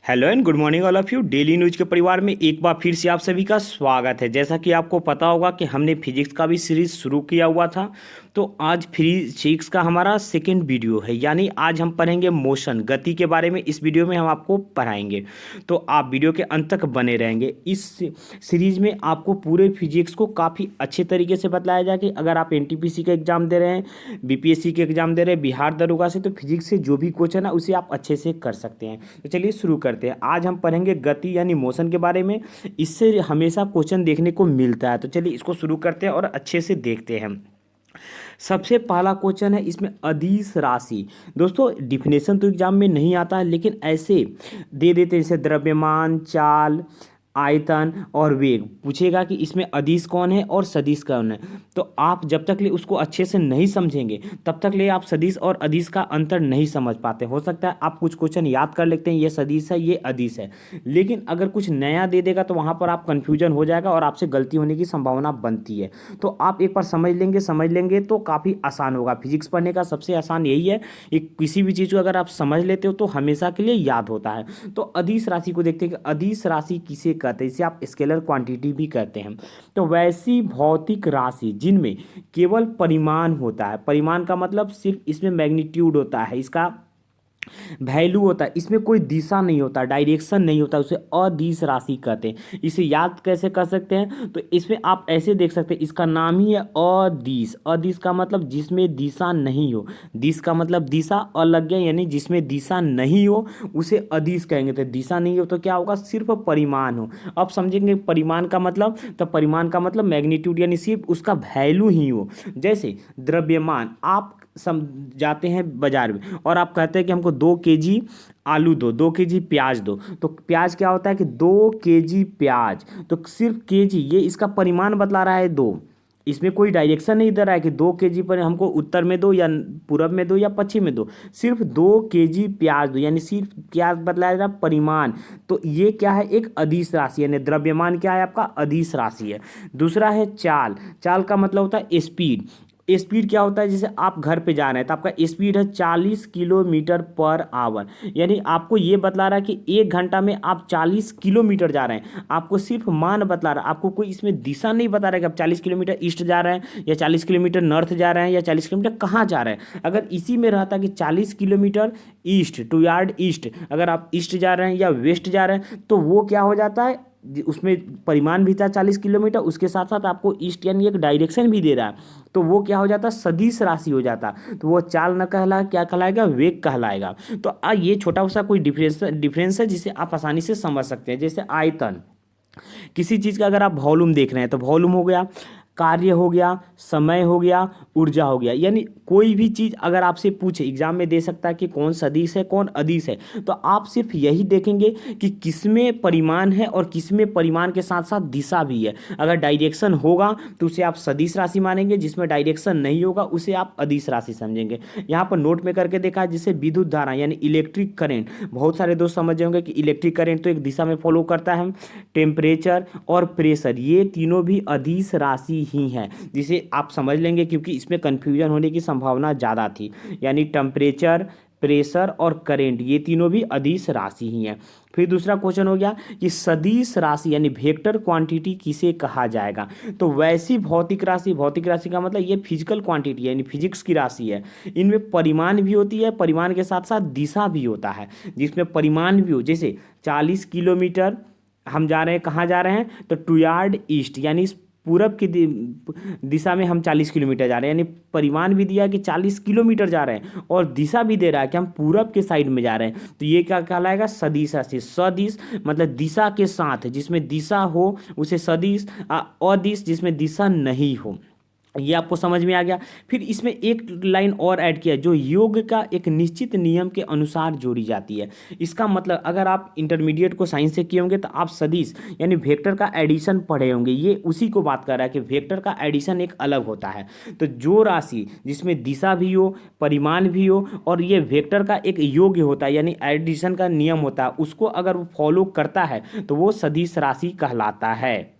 Hello and good morning all of you. Daily news के परिवार में एक बार फिर से आप सभी का स्वागत है। जैसा कि आपको पता होगा कि हमने फिजिक्स का भी सीरीज शुरू किया हुआ था, तो आज फिजिक्स का हमारा सेकंड वीडियो है, यानी आज हम पढ़ेंगे मोशन, गति के बारे में। इस वीडियो में हम आपको पढ़ाएंगे, तो आप वीडियो के अंत तक बने रहेंगे। इस सीरीज में आपको पूरे फिजिक्स को काफ़ी अच्छे तरीके से बताया जाए कि अगर आप एनटीपीसी का एग्जाम दे रहे हैं, बीपीएससी के एग्जाम दे रहे हैं, बिहार दरोगा से, तो फिजिक्स से जो भी क्वेश्चन है उसे आप अच्छे से कर सकते हैं। तो चलिए शुरू करते हैं। आज हम पढ़ेंगे गति यानी मोशन के बारे में। इससे हमेशा क्वेश्चन देखने को मिलता है, तो चलिए इसको शुरू करते हैं और अच्छे से देखते हैं। सबसे पहला क्वेश्चन है इसमें अदिश राशि। दोस्तों डिफिनेशन तो एग्जाम में नहीं आता है, लेकिन ऐसे दे देते हैं जैसे द्रव्यमान, चाल, आयतन और वेग। पूछेगा कि इसमें अदिश कौन है और सदिश कौन है, तो आप जब तक ले उसको अच्छे से नहीं समझेंगे तब तक ले आप सदिश और अदिश का अंतर नहीं समझ पाते। हो सकता है आप कुछ क्वेश्चन याद कर लेते हैं, ये सदिश है ये अदिश है, लेकिन अगर कुछ नया दे देगा तो वहाँ पर आप कन्फ्यूजन हो जाएगा और आपसे गलती होने की संभावना बनती है। तो आप एक बार समझ लेंगे तो काफ़ी आसान होगा। फिजिक्स पढ़ने का सबसे आसान यही है, एक किसी भी चीज़ को अगर आप समझ लेते हो तो हमेशा के लिए याद होता है। तो अदिश राशि को देखते हैं कि अदिश राशि किसे कहते हैं। इसे आप स्केलर क्वांटिटी भी कहते हैं। तो वैसी भौतिक राशि जिनमें केवल परिमाण होता है, परिमाण का मतलब सिर्फ इसमें मैग्नीट्यूड होता है, इसका वैल्यू होता है, इसमें कोई दिशा नहीं होता, डायरेक्शन नहीं होता, उसे अदिश राशि कहते हैं। इसे याद कैसे कर सकते हैं, तो इसमें आप ऐसे देख सकते हैं, इसका नाम ही है अदिश। अदिश का मतलब जिसमें दिशा नहीं हो, दिश का मतलब दिशा, अलग गया यानी जिसमें दिशा नहीं हो उसे अदिश कहेंगे। तो दिशा नहीं हो तो क्या होगा, सिर्फ परिमाण हो। अब समझेंगे परिमाण का मतलब, तो परिमाण का मतलब मैग्नीट्यूड यानी सिर्फ उसका वैल्यू ही हो। जैसे द्रव्यमान, आप सम जाते हैं बाजार में और आप कहते हैं कि हमको 2 केजी आलू दो, 2 केजी प्याज दो, तो प्याज क्या होता है कि 2 केजी प्याज, तो सिर्फ केजी, ये इसका परिमाण बतला रहा है 2। इसमें कोई डायरेक्शन नहीं दे रहा है कि 2 केजी पर हमको उत्तर में दो या पूरब में दो या पश्चिम में दो, सिर्फ 2 केजी प्याज दो, यानी सिर्फ क्या बतलाया जा रहा है, परिमाण। तो ये क्या है, एक अदिश राशि, यानी द्रव्यमान क्या है आपका, अदिश राशि है। दूसरा है चाल। चाल का मतलब होता है स्पीड। स्पीड क्या होता है, जैसे आप घर पे जा रहे हैं तो आपका स्पीड है 40 किलोमीटर पर आवर, यानी आपको ये बतला रहा है कि 1 घंटा में आप 40 किलोमीटर जा रहे हैं। आपको सिर्फ मान बतला रहा है, आपको कोई इसमें दिशा नहीं बता रहा है कि आप 40 किलोमीटर ईस्ट जा रहे हैं या 40 किलोमीटर नॉर्थ जा रहे हैं या 40 किलोमीटर कहाँ जा रहे हैं। अगर इसी में रहता कि 40 kilometre east to yard east, अगर आप ईस्ट जा रहे हैं या वेस्ट जा रहे हैं तो वो क्या हो जाता है, उसमें परिमाण भी था 40 किलोमीटर, उसके साथ साथ आपको ईस्ट यानी एक डायरेक्शन भी दे रहा है, तो वो क्या हो जाता, सदिश राशि हो जाता। तो वो चाल न कहला, क्या कहलाएगा, वेग कहलाएगा। तो ये छोटा सा कोई डिफरेंस है जिसे आप आसानी से समझ सकते हैं। जैसे आयतन, किसी चीज़ का अगर आप वॉल्यूम देख रहे हैं तो वॉल्यूम हो गया, कार्य हो गया, समय हो गया, ऊर्जा हो गया। यानी कोई भी चीज़ अगर आपसे पूछे, एग्जाम में दे सकता है कि कौन सदिश है कौन अदिश है, तो आप सिर्फ यही देखेंगे कि किसमें परिमाण है और किसमें परिमाण के साथ साथ दिशा भी है। अगर डायरेक्शन होगा तो उसे आप सदिश राशि मानेंगे, जिसमें डायरेक्शन नहीं होगा उसे आप अदिश राशि समझेंगे। यहाँ पर नोट में करके देखा है, जैसे विद्युत धारा यानी इलेक्ट्रिक करंट, बहुत सारे दोस्त समझ होंगे कि इलेक्ट्रिक करंट तो एक दिशा में फॉलो करता है। टेम्परेचर और प्रेशर, ये तीनों भी अदिश राशि ही हैं, जिसे आप समझ लेंगे क्योंकि इसमें कन्फ्यूजन होने की संभावना ज़्यादा थी। यानी टेम्परेचर, प्रेशर और करंट, ये तीनों भी अदिश राशि ही हैं। फिर दूसरा क्वेश्चन हो गया कि सदिश राशि यानी वेक्टर क्वांटिटी किसे कहा जाएगा। तो वैसी भौतिक राशि, भौतिक राशि का मतलब ये फिजिकल क्वांटिटी यानी फिजिक्स की राशि है। इनमें परिमाण भी होती है, परिमाण के साथ साथ दिशा भी होता है, जिसमें परिमाण भी हो। जैसे 40 किलोमीटर हम जा रहे हैं, कहाँ जा रहे हैं, तो टू यार्ड ईस्ट, यानी पूरब की दिशा में हम 40 किलोमीटर जा रहे हैं, यानी परिमाण भी दिया है कि 40 किलोमीटर जा रहे हैं और दिशा भी दे रहा है कि हम पूरब के साइड में जा रहे हैं। तो ये क्या कहलाएगा, सदिश राशि। सदिश मतलब दिशा के साथ, जिसमें दिशा हो उसे सदिश, अदिश जिसमें दिशा नहीं हो। ये आपको समझ में आ गया। फिर इसमें एक लाइन और ऐड किया जो योग का एक निश्चित नियम के अनुसार जोड़ी जाती है। इसका मतलब अगर आप इंटरमीडिएट को साइंस से किए होंगे तो आप सदिश यानी वेक्टर का एडिशन पढ़े होंगे। ये उसी को बात कर रहा है कि वेक्टर का एडिशन एक अलग होता है। तो जो राशि जिसमें दिशा भी हो, परिमाण भी हो और ये वेक्टर का एक योग होता है यानी एडिशन का नियम होता है, उसको अगर वो फॉलो करता है तो वो सदिश राशि कहलाता है।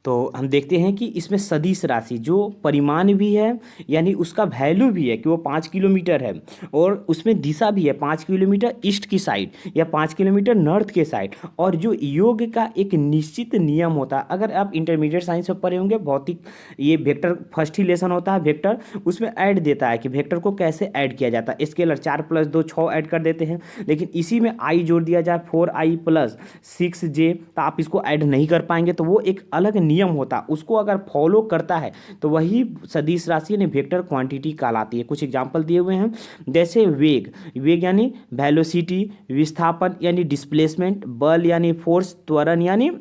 तो हम देखते हैं कि इसमें सदिश राशि जो परिमाण भी है, यानी उसका वैल्यू भी है कि वो 5 किलोमीटर है, और उसमें दिशा भी है 5 किलोमीटर ईस्ट की साइड या 5 किलोमीटर नॉर्थ के साइड। और जो योग का एक निश्चित नियम होता है, अगर आप इंटरमीडिएट साइंस में पढ़े होंगे भौतिक, ये वेक्टर फर्स्ट ही लेसन होता है वेक्टर, उसमें ऐड देता है कि वेक्टर को कैसे ऐड किया जाता है। स्केलर 4+2 6 ऐड कर देते हैं, लेकिन इसी में आई जोड़ दिया जाए 4i+6j, तो आप इसको ऐड नहीं कर पाएंगे। तो वो एक अलग नियम होता है, उसको अगर फॉलो करता है तो वही सदिश राशि यानी वेक्टर क्वांटिटी कहलाती है। कुछ एग्जांपल दिए हुए हैं, जैसे वेग, वेग यानी वेलोसिटी, विस्थापन यानी डिस्प्लेसमेंट, बल यानी फोर्स, त्वरण यानी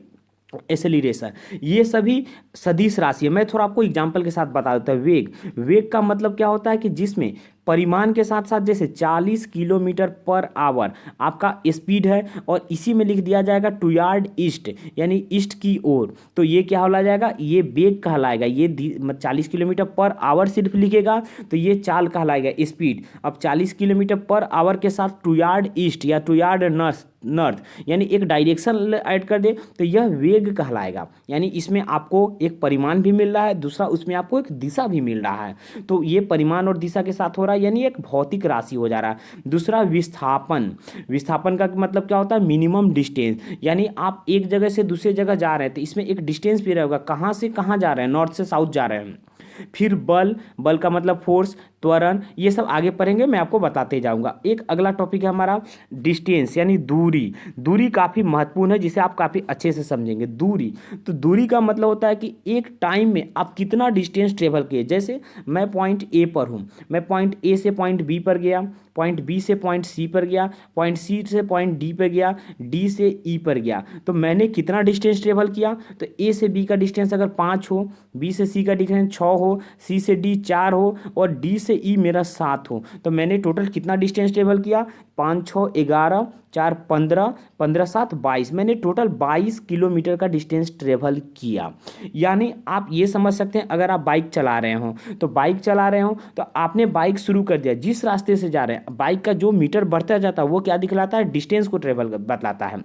एक्सेलरेशन, ये सभी सदिश राशि है। मैं थोड़ा आपको एग्जांपल के साथ बता देता हूँ। वेग, वेग का मतलब क्या होता है कि जिसमें परिमाण के साथ साथ जैसे 40 किलोमीटर पर आवर आपका स्पीड है, और इसी में लिख दिया जाएगा टू यार्ड ईस्ट यानी ईस्ट की ओर, तो ये क्या हो जाएगा, ये वेग कहलाएगा। ये 40 किलोमीटर पर आवर सिर्फ लिखेगा तो ये चाल कहलाएगा, स्पीड। अब 40 किलोमीटर पर आवर के साथ टू यार्ड ईस्ट या टू यार्ड नॉर्थ यानी एक डायरेक्शन ऐड कर दे तो यह वेग कहलाएगा। यानी इसमें आपको एक परिमाण भी मिल रहा है, दूसरा उसमें आपको एक दिशा भी मिल रहा है। तो ये परिमाण और दिशा के साथ हो रहा है, यानी एक भौतिक राशि हो जा रहा है। दूसरा विस्थापन, विस्थापन का मतलब क्या होता है, मिनिमम डिस्टेंस, यानी आप एक जगह से दूसरी जगह जा रहे हैं तो इसमें एक डिस्टेंस भी रहेगा, कहाँ से कहाँ जा रहे हैं, नॉर्थ से साउथ जा रहे हैं। फिर बल, बल का मतलब फोर्स, त्वरण, ये सब आगे पढ़ेंगे, मैं आपको बताते जाऊंगा। एक अगला टॉपिक है हमारा डिस्टेंस यानी दूरी। दूरी काफ़ी महत्वपूर्ण है, जिसे आप काफ़ी अच्छे से समझेंगे। दूरी, तो दूरी का मतलब होता है कि एक टाइम में आप कितना डिस्टेंस ट्रेवल किए। जैसे मैं पॉइंट ए पर हूँ, मैं पॉइंट ए से पॉइंट बी पर गया, पॉइंट बी से पॉइंट सी पर गया, पॉइंट सी से पॉइंट डी पर गया, डी से ई पर गया, तो मैंने कितना डिस्टेंस ट्रेवल किया। तो ए से बी का डिस्टेंस अगर 5 हो, बी से सी का डिस्टेंस 6 हो, सी से डी 4 हो, और डी से ई मेरा 7 हो, तो मैंने टोटल कितना डिस्टेंस ट्रेवल किया, 5 6 11 4 15 15 7 22, मैंने टोटल 22 किलोमीटर का डिस्टेंस ट्रेवल किया। यानी आप ये समझ सकते हैं, अगर आप बाइक चला रहे हो तो बाइक चला रहे हो तो आपने बाइक शुरू कर दिया, जिस रास्ते से जा रहे हैं बाइक का जो मीटर बढ़ता जाता है वो क्या दिखलाता है, डिस्टेंस को ट्रेवल बतलाता है।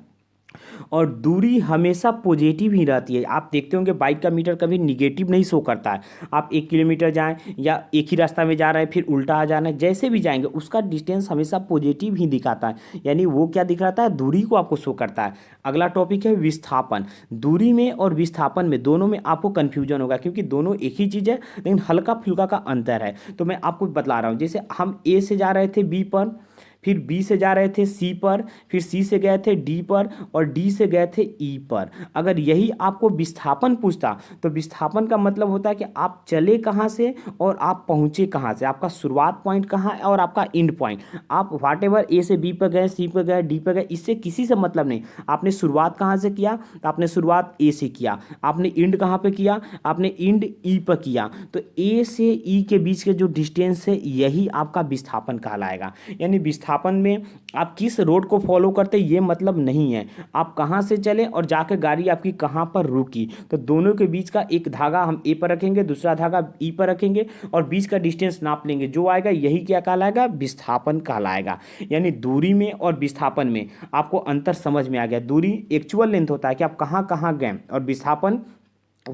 और दूरी हमेशा पॉजिटिव ही रहती है। आप देखते होंगे बाइक का मीटर कभी निगेटिव नहीं शो करता है। आप 1 किलोमीटर जाएं या एक ही रास्ता में जा रहे हैं फिर उल्टा आ जाना है, जैसे भी जाएंगे उसका डिस्टेंस हमेशा पॉजिटिव ही दिखाता है, यानी वो क्या दिखाता है, दूरी को आपको शो करता है। अगला टॉपिक है विस्थापन। दूरी में और विस्थापन में दोनों में आपको कन्फ्यूजन होगा, क्योंकि दोनों एक ही चीज़ है लेकिन हल्का फुल्का का अंतर है। तो मैं आपको बतला रहा हूँ, जैसे हम ए से जा रहे थे बी पर, फिर बी से जा रहे थे सी पर, फिर सी से गए थे डी पर, और डी से गए थे ई पर। अगर यही आपको विस्थापन पूछता तो विस्थापन का मतलब होता है कि आप चले कहाँ से और आप पहुँचे कहाँ से, आपका शुरुआत पॉइंट कहाँ है और आपका एंड पॉइंट। आप वाट एवर ए से बी पर गए, सी पर गए, डी पर गए, इससे किसी से मतलब नहीं। आपने शुरुआत कहाँ से किया, तो आपने शुरुआत ए से किया, आपने एंड कहाँ पे किया, आपने एंड ई पर किया। तो ए से ई के बीच के जो डिस्टेंस है यही आपका विस्थापन कहलाएगा। यानी विस्थापन में आप किस रोड को फॉलो करते ये मतलब नहीं है, आप कहाँ से चले और जाकर गाड़ी आपकी कहाँ पर रुकी। तो दोनों के बीच का एक धागा हम ए पर रखेंगे, दूसरा धागा ई पर रखेंगे और बीच का डिस्टेंस नाप लेंगे, जो आएगा यही क्या कहलाएगा, विस्थापन कहलाएगा। यानी दूरी में और विस्थापन में आपको अंतर समझ में आ गया। दूरी एक्चुअल लेंथ होता है कि आप कहाँ कहाँ गए, और विस्थापन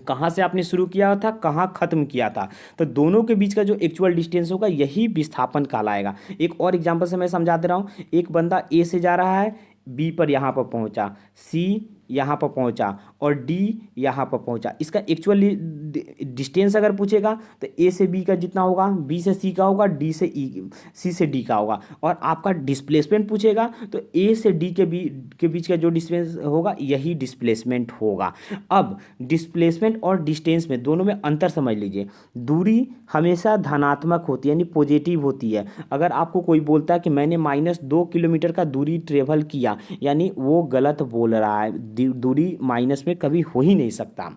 कहाँ से आपने शुरू किया था कहाँ खत्म किया था। तो दोनों के बीच का जो एक्चुअल डिस्टेंस होगा यही विस्थापन कहलाएगा। एक और एग्जांपल से मैं समझा दे रहा हूँ। एक बंदा ए से जा रहा है, बी पर यहाँ पर पहुँचा, सी यहाँ पर पहुँचा और डी यहाँ पर पहुँचा। इसका एक्चुअल डिस्टेंस अगर पूछेगा तो ए से बी का जितना होगा, बी से सी का होगा, डी से ई, सी से डी का होगा। और आपका डिस्प्लेसमेंट पूछेगा तो ए से डी के बीच का जो डिस्टेंस होगा यही डिस्प्लेसमेंट होगा। अब डिस्प्लेसमेंट और डिस्टेंस में दोनों में अंतर समझ लीजिए। दूरी हमेशा धनात्मक होती है यानी पॉजिटिव होती है। अगर आपको कोई बोलता है कि मैंने -2 किलोमीटर का दूरी ट्रेवल किया, यानी वो गलत बोल रहा है। दूरी माइनस में कभी हो ही नहीं सकता।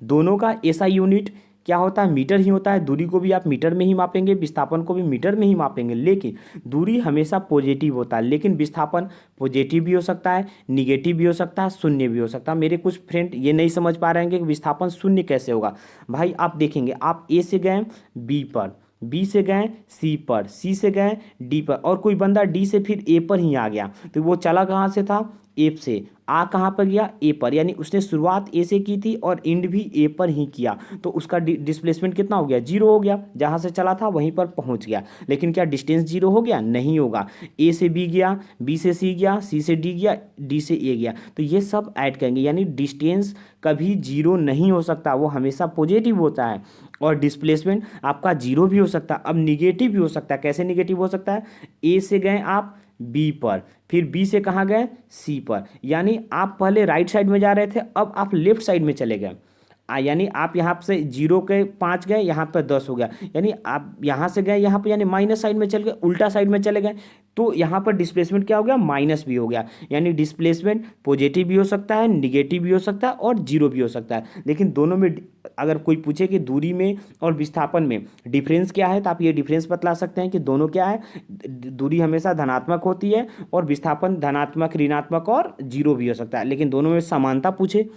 दोनों का ऐसा यूनिट क्या होता है, मीटर ही होता है। दूरी को भी आप मीटर में ही मापेंगे, विस्थापन को भी मीटर में ही मापेंगे, लेकिन दूरी हमेशा पॉजिटिव होता है। लेकिन विस्थापन पॉजिटिव भी हो सकता है, निगेटिव भी हो सकता है, शून्य भी हो सकता है। मेरे कुछ फ्रेंड ये नहीं समझ पा रहे हैं कि विस्थापन शून्य कैसे होगा। भाई आप देखेंगे, आप ए से गए बी पर, बी से गए सी पर, सी से गए डी पर, और कोई बंदा डी से फिर ए पर ही आ गया, तो वो चला कहाँ से था, ए से आ कहाँ पर गया, ए पर, यानी उसने शुरुआत ए से की थी और एंड भी ए पर ही किया, तो उसका डिस्प्लेसमेंट कितना हो गया, जीरो हो गया, जहाँ से चला था वहीं पर पहुँच गया। लेकिन क्या डिस्टेंस जीरो हो गया, नहीं होगा। ए से बी गया, बी से सी गया, सी से डी गया, डी से ए गया, तो ये सब ऐड करेंगे, यानी डिस्टेंस कभी जीरो नहीं हो सकता, वो हमेशा पॉजिटिव होता है। और डिस्प्लेसमेंट आपका जीरो भी हो सकता है, अब निगेटिव भी हो सकता है। कैसे निगेटिव हो सकता है, ए से गए आप बी पर, फिर बी से कहाँ गए, सी पर, यानी आप पहले राइट साइड में जा रहे थे, अब आप लेफ्ट साइड में चले गए, यानी आप यहाँ से जीरो के 5 गए, यहाँ पर 10 हो गया, यानी आप यहाँ से गए यहाँ पर, यानी माइनस साइड में चल गए, उल्टा साइड में चले गए, तो यहाँ पर डिस्प्लेसमेंट क्या हो गया, माइनस भी हो गया। यानी डिस्प्लेसमेंट पॉजिटिव भी हो सकता है, निगेटिव भी हो सकता है और जीरो भी हो सकता है। लेकिन दोनों में अगर कोई पूछे कि दूरी में और विस्थापन में डिफरेंस क्या है, तो आप ये डिफरेंस बतला सकते हैं कि दोनों क्या है, दूरी हमेशा धनात्मक होती है और विस्थापन धनात्मक, ऋणात्मक और जीरो भी हो सकता है। लेकिन दोनों में समानता पूछे,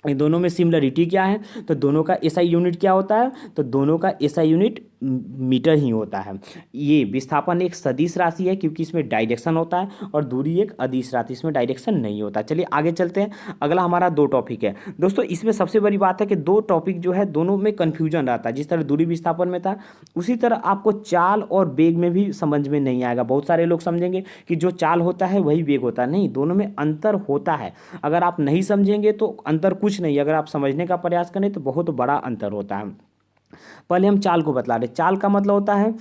इन दोनों में सिमिलरिटी क्या है, तो दोनों का एसआई यूनिट क्या होता है, तो दोनों का एसआई यूनिट मीटर ही होता है। ये विस्थापन एक सदिश राशि है क्योंकि इसमें डायरेक्शन होता है, और दूरी एक अदिश राशि, इसमें डायरेक्शन नहीं होता। चलिए आगे चलते हैं, अगला हमारा 2 टॉपिक है दोस्तों। इसमें सबसे बड़ी बात है कि 2 टॉपिक जो है दोनों में कन्फ्यूजन रहता है। जिस तरह दूरी विस्थापन में था, उसी तरह आपको चाल और वेग में भी समझ में नहीं आएगा। बहुत सारे लोग समझेंगे कि जो चाल होता है वही वेग होता है, नहीं, दोनों में अंतर होता है। अगर आप नहीं समझेंगे तो अंतर कुछ नहीं, अगर आप समझने का प्रयास करें तो बहुत बड़ा अंतर होता है। पहले हम चाल को बतला रहे। चाल का मतलब होता है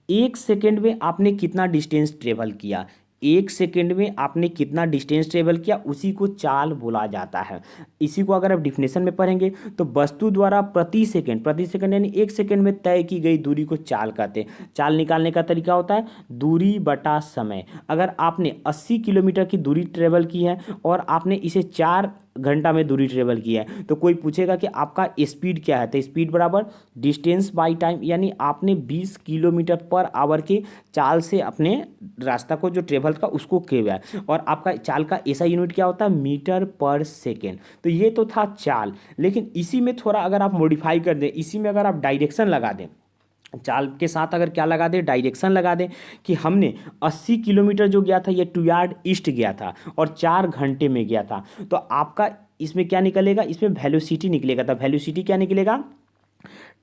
1 सेकेंड में आपने कितना डिस्टेंस ट्रेवल किया, 1 सेकेंड में आपने कितना डिस्टेंस ट्रेवल किया, उसी को चाल बोला जाता है। इसी को अगर आप डिफिनेशन में पढ़ेंगे तो वस्तु द्वारा प्रति सेकेंड यानी 1 सेकेंड में तय की गई दूरी को चाल कहते हैं। चाल निकालने का तरीका होता है दूरी बटा समय। अगर आपने 80 किलोमीटर की दूरी ट्रेवल की है और आपने इसे 4 घंटा में दूरी ट्रेवल की है, तो कोई पूछेगा कि आपका स्पीड क्या है, तो स्पीड बराबर डिस्टेंस बाई टाइम, यानी आपने 20 किलोमीटर पर आवर के चाल से अपने रास्ता को जो ट्रेवल का उसको किया है। और आपका चाल का ऐसा यूनिट क्या होता है, मीटर पर सेकेंड। तो ये तो था चाल, लेकिन इसी में थोड़ा अगर आप मॉडिफाई कर दें, इसी में अगर आप डायरेक्शन लगा दें, चाल के साथ अगर क्या लगा दें, डायरेक्शन लगा दें कि हमने 80 किलोमीटर जो गया था ये 2 यार्ड ईस्ट गया था और 4 घंटे में गया था, तो आपका इसमें क्या निकलेगा, इसमें वेलोसिटी निकलेगा। तो वेलोसिटी क्या निकलेगा,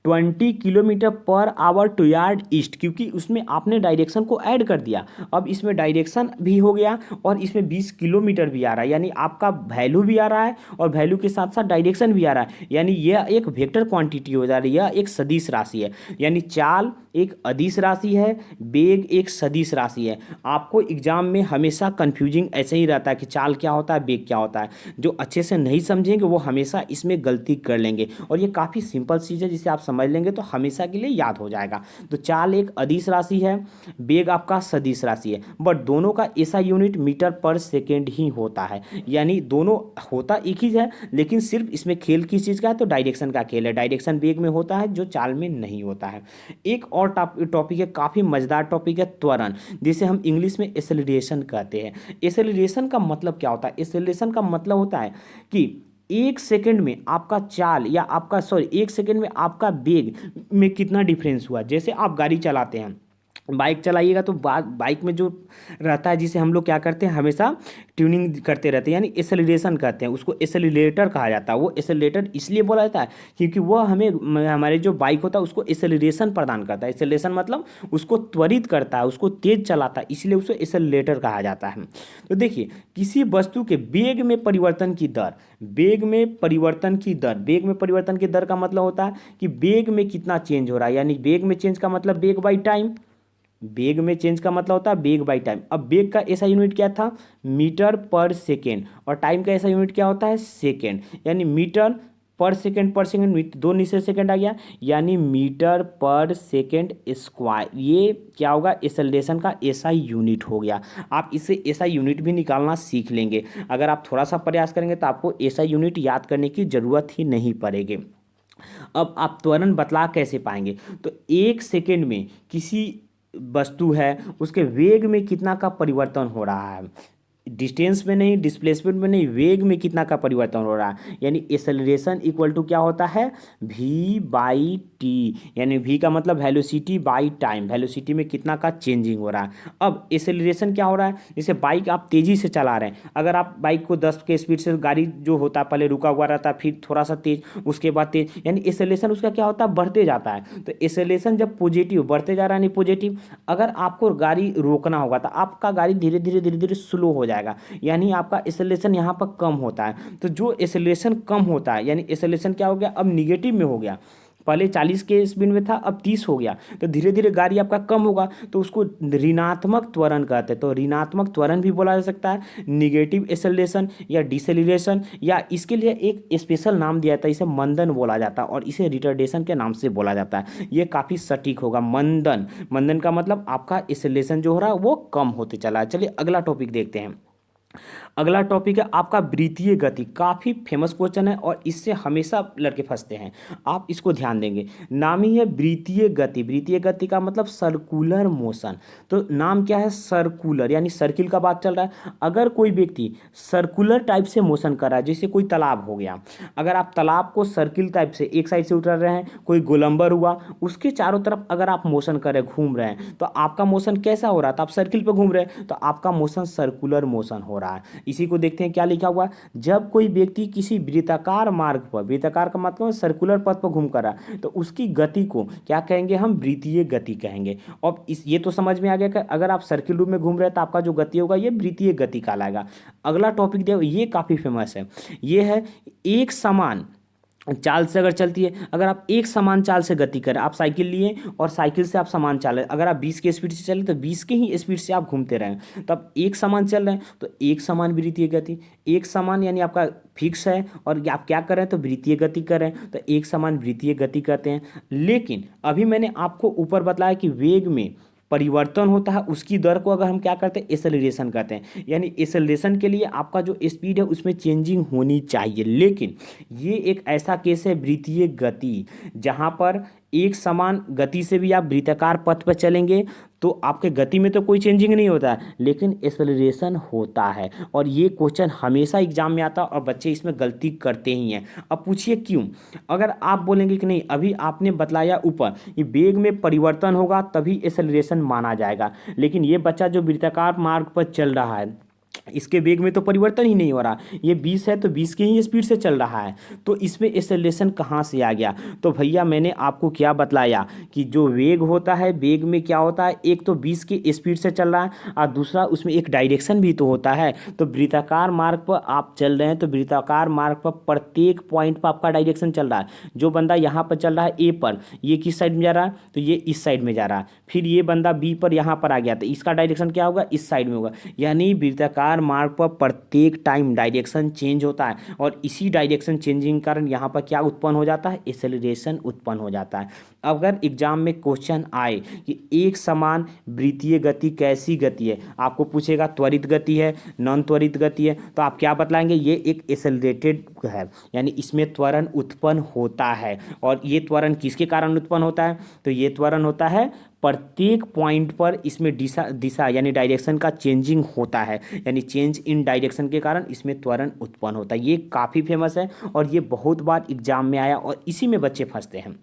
20 kilometre per hour 2 yard east, क्योंकि उसमें आपने डायरेक्शन को ऐड कर दिया। अब इसमें डायरेक्शन भी हो गया और इसमें 20 किलोमीटर भी आ रहा है, यानी आपका वैल्यू भी आ रहा है और वैल्यू के साथ साथ डायरेक्शन भी आ रहा है, यानी यह एक वेक्टर क्वांटिटी हो जा रही है, यह एक सदिश राशि है। यानी चाल एक अदिश राशि है, वेग एक सदिश राशि है। आपको एग्जाम में हमेशा कंफ्यूजिंग ऐसे ही रहता है कि चाल क्या होता है, वेग क्या होता है। जो अच्छे से नहीं समझेंगे वो हमेशा इसमें गलती कर लेंगे, और ये काफ़ी सिंपल चीज़ है, जिसे आप समझ लेंगे तो हमेशा के लिए याद हो जाएगा। तो चाल एक अदिश राशि है, वेग आपका सदिश राशि है, बट दोनों का ऐसा यूनिट मीटर पर सेकेंड ही होता है। यानी दोनों होता एक ही है, लेकिन सिर्फ इसमें खेल किस चीज़ का है, तो डायरेक्शन का खेल है। डायरेक्शन वेग में होता है जो चाल में नहीं होता है। एक और टॉपिक है, काफ़ी मज़ेदार टॉपिक है, त्वरण, जिसे हम इंग्लिश में एक्सेलरेशन कहते हैं। एक्सेलरेशन का मतलब क्या होता है, एक्सेलरेशन का मतलब होता है कि 1 सेकेंड में आपका चाल या आपका 1 सेकेंड में आपका वेग में कितना डिफरेंस हुआ। जैसे आप गाड़ी चलाते हैं, बाइक चलाइएगा तो बाइक में जो रहता है, जिसे हम लोग क्या करते हैं, हमेशा ट्यूनिंग करते रहते हैं, यानी एक्सेलरेशन कहते हैं, उसको एक्सेलरेटर कहा जाता है। वो एक्सेलरेटर इसलिए बोला जाता है क्योंकि वह हमें, हमारे जो बाइक होता है उसको एक्सेलरेशन प्रदान करता है। एक्सेलरेशन मतलब उसको त्वरित करता है, उसको तेज चलाता है, इसलिए उसे एक्सेलरेटर कहा जाता है। तो देखिए, किसी वस्तु के वेग में परिवर्तन की दर, वेग में परिवर्तन की दर, वेग में परिवर्तन की दर का मतलब होता है कि वेग में कितना चेंज हो रहा है, यानी वेग में चेंज का मतलब वेग बाई टाइम, वेग में चेंज का मतलब होता है वेग बाई टाइम। अब वेग का ऐसा यूनिट क्या था, मीटर पर सेकेंड, और टाइम का ऐसा यूनिट क्या होता है, सेकेंड, यानी मीटर पर सेकेंड, दो नीचे सेकेंड आ गया, यानी मीटर पर सेकेंड स्क्वायर। ये क्या होगा, एक्सेलरेशन का ऐसा यूनिट हो गया। आप इसे ऐसा यूनिट भी निकालना सीख लेंगे। अगर आप थोड़ा सा प्रयास करेंगे तो आपको ऐसा यूनिट याद करने की ज़रूरत ही नहीं पड़ेगी। अब आप त्वरण बतला कैसे पाएंगे, तो 1 सेकेंड में किसी वस्तु है उसके वेग में कितना का परिवर्तन हो रहा है, डिस्टेंस में नहीं, डिस्प्लेसमेंट में नहीं, वेग में कितना का परिवर्तन हो रहा है। यानी एक्सेलरेशन इक्वल टू क्या होता है, v बाई टी, यानी v का मतलब वेलोसिटी बाई टाइम, वेलोसिटी में कितना का चेंजिंग हो रहा है। अब एक्सेलरेशन क्या हो रहा है, जैसे बाइक आप तेज़ी से चला रहे हैं, अगर आप बाइक को 10 के स्पीड से, गाड़ी जो होता है पहले रुका हुआ रहता है, फिर थोड़ा सा तेज, उसके बाद तेज, यानी एक्सेलरेशन उसका क्या होता है, बढ़ते जाता है। तो एक्सेलरेशन जब पॉजिटिव बढ़ते जा रहा है, नहीं पॉजिटिव, अगर आपको गाड़ी रोकना होगा तो आपका गाड़ी धीरे धीरे धीरे धीरे स्लो हो जाएगा, यानी आपका एक्सेलरेशन यहाँ पर कम होता है। तो जो एक्सेलरेशन कम होता है, यानी एक्सेलरेशन क्या हो गया, अब निगेटिव में हो गया, पहले 40 के स्पीड में था, अब 30 हो गया, तो धीरे धीरे गाड़ी आपका कम होगा, तो उसको ऋणात्मक त्वरण कहते हैं। तो ऋणात्मक त्वरण भी बोला जा सकता है, निगेटिव एक्सेलरेशन या डिसेलरेशन, या इसके लिए एक स्पेशल नाम दिया जाता है, इसे मंदन बोला जाता है, और इसे रिटार्डेशन के नाम से बोला जाता है। ये काफ़ी सटीक होगा, मंदन। मंदन का मतलब आपका एक्सेलरेशन जो हो रहा है वो कम होते चला है। चलिए अगला टॉपिक देखते हैं। अगला टॉपिक है आपका वृत्तीय गति, काफ़ी फेमस क्वेश्चन है और इससे हमेशा लड़के फंसते हैं, आप इसको ध्यान देंगे। नाम ही है वृत्तीय गति। वृत्तीय गति का मतलब सर्कुलर मोशन। तो नाम क्या है, सर्कुलर, यानी सर्किल का बात चल रहा है। अगर कोई व्यक्ति सर्कुलर टाइप से मोशन कर रहा है, जैसे कोई तालाब हो गया, अगर आप तालाब को सर्किल टाइप से एक साइड से उतर रहे हैं, कोई गोलंबर हुआ, उसके चारों तरफ अगर आप मोशन कर रहे हैं, घूम रहे हैं, तो आपका मोशन कैसा हो रहा था, आप सर्किल पर घूम रहे हैं, तो आपका मोशन सर्कुलर मोशन हो रहा है। इसी को देखते हैं क्या लिखा हुआ है। जब कोई व्यक्ति किसी वृत्ताकार मार्ग पर, वृत्ताकार का मतलब सर्कुलर पथ पर घूम कर रहा है, तो उसकी गति को क्या कहेंगे, हम वृत्तीय गति कहेंगे। और इस ये तो समझ में आ गया कि अगर आप सर्किल रूप में घूम रहे हैं तो आपका जो गति होगा ये वृत्तीय गति कहलाएगा। अगला टॉपिक देखो, ये काफ़ी फेमस है, ये है एक समान चाल से अगर चलती है, अगर आप एक समान चाल से गति करें, आप साइकिल लिए और साइकिल से आप समान चाल रहे, अगर आप 20 के स्पीड से चले तो 20 के ही स्पीड से आप घूमते रहें, तो आप एक समान चल रहे हैं, तो एक समान वृत्तीय गति। एक समान यानी आपका फिक्स है, और आप क्या कर रहे हैं, तो वृत्तीय गति कर रहे हैं, तो एक समान वृत्तीय गति कहते हैं। लेकिन अभी मैंने आपको ऊपर बताया कि वेग में परिवर्तन होता है, उसकी दर को अगर हम क्या करते हैं, एक्सेलरेशन कहते हैं। यानी एक्सेलरेशन के लिए आपका जो स्पीड है उसमें चेंजिंग होनी चाहिए, लेकिन ये एक ऐसा केस है वृत्तीय गति, जहाँ पर एक समान गति से भी आप वृत्ताकार पथ पर चलेंगे तो आपके गति में तो कोई चेंजिंग नहीं होता है, लेकिन एक्सेलरेशन होता है। और ये क्वेश्चन हमेशा एग्जाम में आता है और बच्चे इसमें गलती करते ही हैं। अब पूछिए क्यों। अगर आप बोलेंगे कि नहीं, अभी आपने बतलाया ऊपर कि वेग में परिवर्तन होगा तभी एक्सेलरेशन माना जाएगा, लेकिन ये बच्चा जो वृत्ताकार मार्ग पर चल रहा है, इसके वेग में तो परिवर्तन ही नहीं हो रहा, ये 20 है तो 20 की ही स्पीड से चल रहा है, तो इसमें एक्सेलरेशन कहाँ से आ गया। तो भैया मैंने आपको क्या बतलाया कि जो वेग होता है, वेग में क्या होता है, एक तो 20 की स्पीड से चल रहा है और दूसरा उसमें एक डायरेक्शन भी तो होता है। तो वृत्ताकार मार्ग पर आप चल रहे हैं, तो वृत्ताकार मार्ग पर प्रत्येक पॉइंट पर आपका डायरेक्शन चल रहा है। जो बंदा यहाँ पर चल रहा है ए पर, ये किस साइड में जा रहा है, तो ये इस साइड में जा रहा है। फिर ये बंदा बी पर यहाँ पर आ गया, तो इसका डायरेक्शन क्या होगा, इस साइड में होगा। यानी वृत्ताकार मार्ग पर प्रत्येक टाइम डायरेक्शन चेंज होता है, और इसी डायरेक्शन चेंजिंग के कारण यहाँ पर क्या उत्पन्न हो जाता है, एक्सेलरेशन उत्पन्न हो जाता है। अगर एग्जाम में क्वेश्चन आए कि एक समान वृत्तीय गति कैसी गति है, आपको पूछेगा त्वरित गति है, नॉन त्वरित गति है, तो आप क्या बतलाएंगे, ये एक एक्सेलरेटेड है, यानी इसमें त्वरण उत्पन्न होता है। और ये त्वरण किसके कारण उत्पन्न होता है, तो ये त्वरण होता है प्रत्येक पॉइंट पर इसमें दिशा यानी डायरेक्शन का चेंजिंग होता है, यानी चेंज इन डायरेक्शन के कारण इसमें त्वरण उत्पन्न होता है। ये काफ़ी फेमस है और ये बहुत बार एग्जाम में आया और इसी में बच्चे फंसते हैं।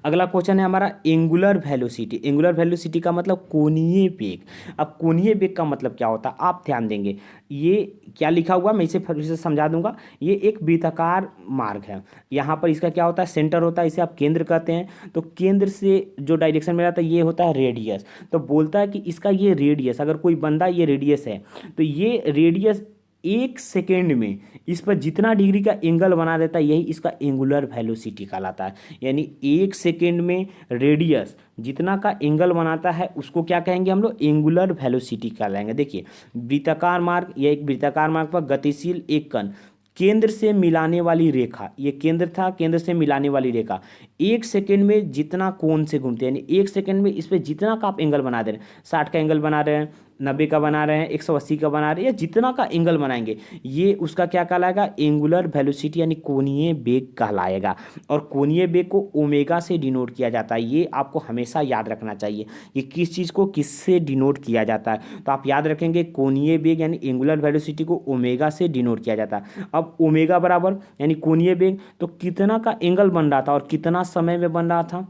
अगला क्वेश्चन है हमारा एंगुलर वेलोसिटी। एंगुलर वेलोसिटी का मतलब कोणीय वेग। अब कोणीय वेग का मतलब क्या होता है, आप ध्यान देंगे, ये क्या लिखा हुआ मैं इसे फिर से समझा दूंगा। ये एक वृत्ताकार मार्ग है, यहाँ पर इसका क्या होता है, सेंटर होता है, इसे आप केंद्र कहते हैं। तो केंद्र से जो डायरेक्शन में रहता है ये होता है रेडियस। तो बोलता है कि इसका ये रेडियस, अगर कोई बंदा ये रेडियस है तो ये रेडियस एक सेकेंड में इस पर जितना डिग्री का एंगल बना देता है, यही इसका एंगुलर वेलोसिटी कहलाता है। यानी एक सेकेंड में रेडियस जितना का एंगल बनाता है उसको क्या कहेंगे हम लोग, एंगुलर वेलोसिटी कहलाएंगे। देखिए वृत्ताकार मार्ग, यह एक वृत्ताकार मार्ग पर गतिशील एक कण केंद्र से मिलाने वाली रेखा, ये केंद्र था, केंद्र से मिलाने वाली रेखा एक सेकेंड में जितना कोण से घूमते हैं, यानी एक सेकेंड में इस पर जितना का आप एंगल बना दे रहे हैं, 60 का एंगल बना रहे हैं, 90 का बना रहे हैं, 180 का बना रहे हैं, या जितना का एंगल बनाएंगे ये उसका क्या कहलाएगा, एंगुलर वेलोसिटी यानी कोणीय वेग कहलाएगा। और कोणीय वेग को ओमेगा से डिनोट किया जाता है। ये आपको हमेशा याद रखना चाहिए कि किस चीज़ को किससे डिनोट किया जाता है। तो आप याद रखेंगे कोणीय वेग यानी एंगुलर वेलोसिटी को ओमेगा से डिनोट किया जाता है। अब ओमेगा बराबर यानी कोणीय वेग, तो कितना का एंगल बन रहा था और कितना समय में बन रहा था,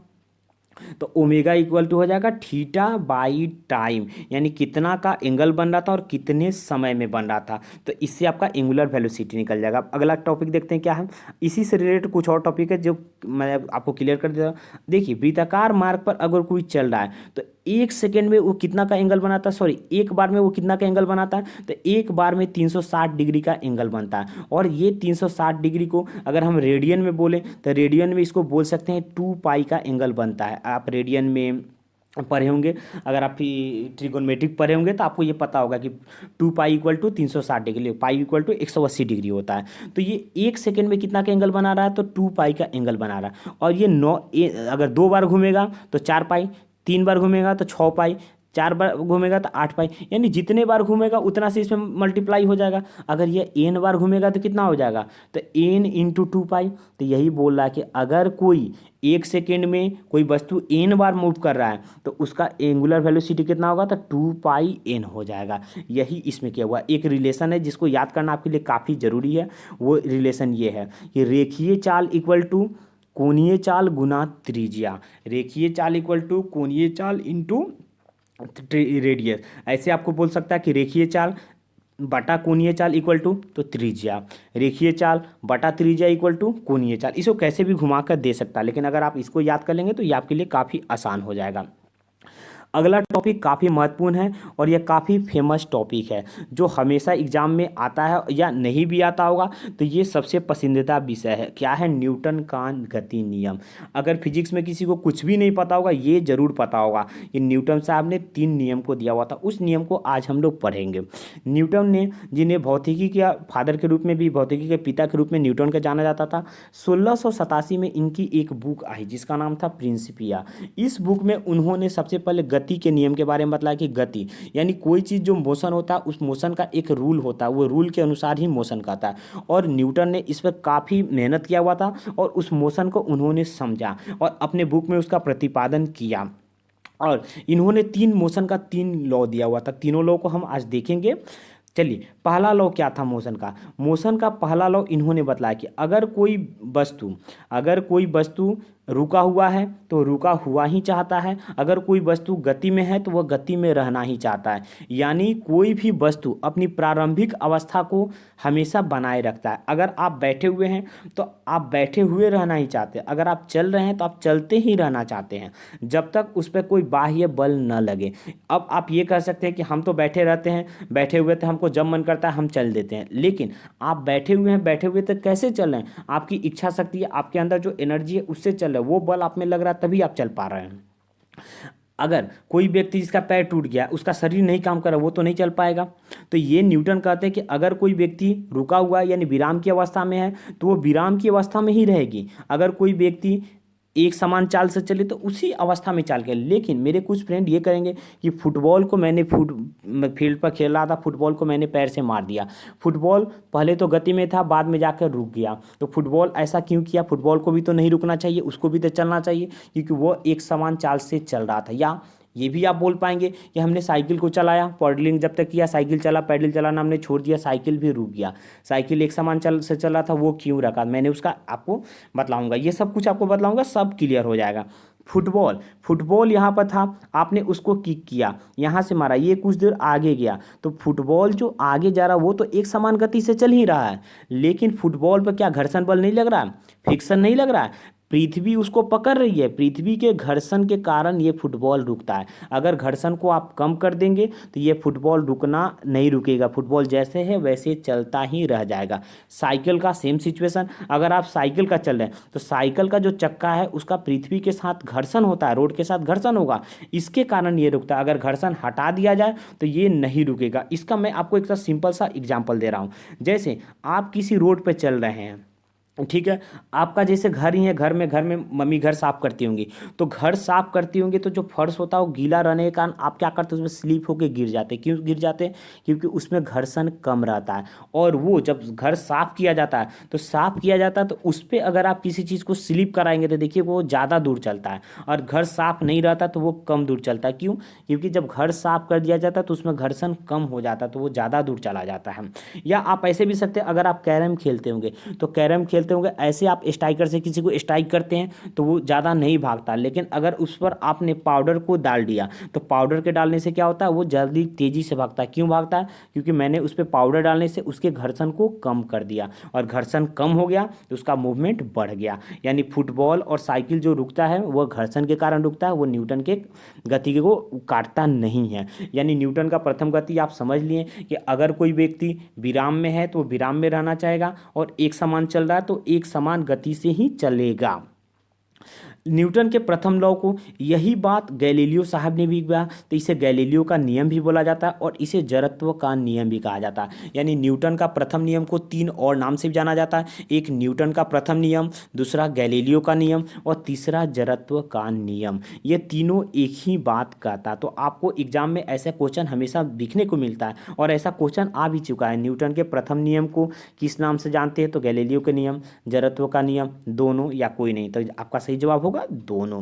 तो ओमेगा इक्वल टू हो जाएगा थीटा बाई टाइम, यानी कितना का एंगल बन रहा था और कितने समय में बन रहा था। तो इससे आपका एंगुलर वेलोसिटी निकल जाएगा। अब अगला टॉपिक देखते हैं क्या है। इसी से रिलेटेड कुछ और टॉपिक है जो मैं आपको क्लियर कर देता हूँ। देखिए वृत्ताकार मार्ग पर अगर कोई चल रहा है तो 1 सेकेंड में वो कितना का एंगल बनाता है, सॉरी एक बार में वो कितना का एंगल बनाता है, तो एक बार में 360 डिग्री का एंगल बनता है। और ये 360 डिग्री को अगर हम रेडियन में बोलें तो रेडियन में इसको बोल सकते हैं 2 पाई का एंगल बनता है। आप रेडियन में पढ़े होंगे, अगर आप ट्रिगोनोमेट्रिक पढ़े होंगे तो आपको ये पता होगा कि 2 pi equal to 360 degree, pi equal to 180 degree होता है। तो ये 1 सेकेंड में कितना का एंगल बना रहा है, तो 2 पाई का एंगल बना रहा है। और ये अगर 2 बार घूमेगा तो 4 पाई, 3 बार घूमेगा तो 6 पाई, 4 बार घूमेगा तो 8 पाई, यानी जितने बार घूमेगा उतना से इसमें मल्टीप्लाई हो जाएगा। अगर ये एन बार घूमेगा तो कितना हो जाएगा, तो एन इंटू 2 पाई। तो यही बोल रहा है कि अगर कोई 1 सेकेंड में कोई वस्तु एन बार मूव कर रहा है तो उसका एंगुलर वेलोसिटी कितना होगा, तो 2 पाई एन हो जाएगा। यही इसमें क्या हुआ, एक रिलेशन है जिसको याद करना आपके लिए काफ़ी ज़रूरी है। वो रिलेशन ये है कि रेखीय चाल इक्वल टू कोणीय चाल गुना त्रिज्या, रेखीय चाल इक्वल टू कोणीय चाल इंटू रेडियस। ऐसे आपको बोल सकता है कि रेखीय चाल बटा कोणीय चाल इक्वल टू तो त्रिज्या, रेखीय चाल बटा त्रिज्या इक्वल टू कोणीय चाल। इसको कैसे भी घुमा कर दे सकता है, लेकिन अगर आप इसको याद कर लेंगे तो ये आपके लिए काफ़ी आसान हो जाएगा। अगला टॉपिक काफ़ी महत्वपूर्ण है और यह काफ़ी फेमस टॉपिक है जो हमेशा एग्जाम में आता है या नहीं भी आता होगा, तो ये सबसे पसंदीदा विषय है। क्या है, न्यूटन का गति नियम। अगर फिजिक्स में किसी को कुछ भी नहीं पता होगा ये जरूर पता होगा कि न्यूटन साहब ने 3 नियम को दिया हुआ था। उस नियम को आज हम लोग पढ़ेंगे। न्यूटन ने, जिन्हें भौतिकी के फादर के रूप में भी, भौतिकी के पिता के रूप में न्यूटन का जाना जाता था, 1687 में इनकी एक बुक आई जिसका नाम था प्रिंसिपिया। इस बुक में उन्होंने सबसे पहले गति के नियम के बारे में बताया कि गति यानी कोई चीज़ जो मोशन होता है उस मोशन का एक रूल होता है, वो रूल के अनुसार ही मोशन करता है। और न्यूटन ने इस पर काफ़ी मेहनत किया हुआ था और उस मोशन को उन्होंने समझा और अपने बुक में उसका प्रतिपादन किया। और इन्होंने 3 मोशन का 3 लॉ दिया हुआ था। तीनों लॉ को हम आज देखेंगे। चलिए, पहला लॉ क्या था मोशन का पहला लॉ इन्होंने बताया कि अगर कोई वस्तु रुका हुआ है तो रुका हुआ ही चाहता है, अगर कोई वस्तु गति में है तो वह गति में रहना ही चाहता है। यानी कोई भी वस्तु अपनी प्रारंभिक अवस्था को हमेशा बनाए रखता है। अगर आप बैठे हुए हैं तो आप बैठे हुए रहना ही चाहते हैं, अगर आप चल रहे हैं तो आप चलते ही रहना चाहते हैं जब तक उस पर कोई बाह्य बल न लगे। अब आप ये कह सकते हैं कि हम तो बैठे रहते हैं, बैठे हुए थे, हमको जब मन करता है हम चल देते हैं, लेकिन आप बैठे हुए तो कैसे चल रहे हैं, आपकी इच्छा शक्ति है, आपके अंदर जो एनर्जी है उससे चल रहे हैं, वो बल आप में लग रहा है तभी आप चल पा रहे हैं। अगर कोई व्यक्ति जिसका पैर टूट गया, उसका शरीर नहीं काम कर रहा, वो तो नहीं चल पाएगा। तो ये न्यूटन कहते हैं कि अगर कोई व्यक्ति रुका हुआ है यानी विराम की अवस्था में है तो वो विराम की अवस्था में ही रहेगी। अगर कोई व्यक्ति एक समान चाल से चले तो उसी अवस्था में चाल के। लेकिन मेरे कुछ फ्रेंड ये करेंगे कि फुटबॉल को मैंने फील्ड पर खेल रहा था, फुटबॉल को मैंने पैर से मार दिया, फुटबॉल पहले तो गति में था बाद में जाकर रुक गया, तो फुटबॉल ऐसा क्यों किया। फुटबॉल को भी तो नहीं रुकना चाहिए, उसको भी तो चलना चाहिए क्योंकि वो एक समान चाल से चल रहा था। या ये भी आप बोल पाएंगे कि हमने साइकिल को चलाया, पैडलिंग जब तक किया, साइकिल चला, पैडल चलाना हमने छोड़ दिया, साइकिल भी रुक गया। साइकिल एक समान चल से चल रहा था, वो क्यों रखा, मैंने उसका आपको बतलाऊंगा। ये सब कुछ आपको बतलाऊंगा, सब क्लियर हो जाएगा। फुटबॉल यहाँ पर था, आपने उसको किक किया, यहाँ से मारा, ये कुछ देर आगे गया, तो फुटबॉल जो आगे जा रहा है वो तो एक समान गति से चल ही रहा है, लेकिन फुटबॉल पर क्या घर्षण बल नहीं लग रहा है, फ्रिक्शन नहीं लग रहा है, पृथ्वी उसको पकड़ रही है, पृथ्वी के घर्षण के कारण ये फुटबॉल रुकता है। अगर घर्षण को आप कम कर देंगे तो ये फुटबॉल रुकना नहीं रुकेगा, फुटबॉल जैसे है वैसे चलता ही रह जाएगा। साइकिल का सेम सिचुएशन, अगर आप साइकिल का चल रहे हैं तो साइकिल का जो चक्का है उसका पृथ्वी के साथ घर्षण होता है, रोड के साथ घर्षण होगा, इसके कारण ये रुकता है। अगर घर्षण हटा दिया जाए तो ये नहीं रुकेगा। इसका मैं आपको एक सिंपल सा एग्जाम्पल दे रहा हूँ। जैसे आप किसी रोड पर चल रहे हैं, ठीक है। आपका जैसे घर ही है, घर में मम्मी घर साफ करती होंगी, तो घर साफ करती होंगी तो जो फर्श होता है वो गीला रहने के कारण आप क्या करते हो, उसमें स्लिप होके गिर जाते हैं। क्यों गिर जाते हैं? क्योंकि उसमें घर्षण कम रहता है। और वो जब घर साफ किया जाता है, तो साफ किया जाता है तो उस पर अगर आप किसी चीज़ को स्लिप कराएंगे तो देखिए वो ज़्यादा दूर चलता है। और घर साफ नहीं रहता तो वो कम दूर चलता है। क्यों? क्योंकि जब घर साफ कर दिया जाता है तो उसमें घर्षण कम हो जाता है, तो वो ज़्यादा दूर चला जाता है। या आप ऐसे भी सकते हैं, अगर आप कैरम खेलते होंगे तो कैरम खेलते होंगे ऐसे आप स्ट्राइकर से किसी को स्ट्राइक करते हैं तो वो ज़्यादा नहीं भागता। लेकिन अगर उस पर आपने पाउडर को डाल दिया तो पाउडर के डालने से क्या होता है, वो जल्दी तेज़ी से भागता है। क्यों भागता है? क्योंकि मैंने उस पर पाउडर डालने से उसके घर्षण को कम कर दिया, और घर्षण कम हो गया तो उसका मूवमेंट बढ़ गया। यानी फुटबॉल और साइकिल जो रुकता है वो घर्षण के कारण रुकता है, वो न्यूटन के गति को काटता नहीं है। यानी न्यूटन का प्रथम गति आप समझ लिए कि अगर कोई व्यक्ति विराम में है तो वो विराम में रहना चाहेगा, और एक समान चल रहा है तो एक समान गति से ही चलेगा। न्यूटन के प्रथम लॉ को यही बात गैलीलियो साहब ने भी कहा, तो इसे गैलीलियो का नियम भी बोला जाता है और इसे जड़त्व का नियम भी कहा जाता है। यानी न्यूटन का प्रथम नियम को तीन और नाम से भी जाना जाता है। एक न्यूटन का प्रथम नियम, दूसरा गैलीलियो का नियम और तीसरा जड़त्व का नियम। ये तीनों एक ही बात कहता है। तो आपको एग्जाम में ऐसा क्वेश्चन हमेशा दिखने को मिलता है, और ऐसा क्वेश्चन आ भी चुका है। न्यूटन के प्रथम नियम को किस नाम से जानते हैं? तो गैलीलियो के नियम, जड़त्व का नियम, दोनों या कोई नहीं। तो आपका सही जवाब होगा दोनों।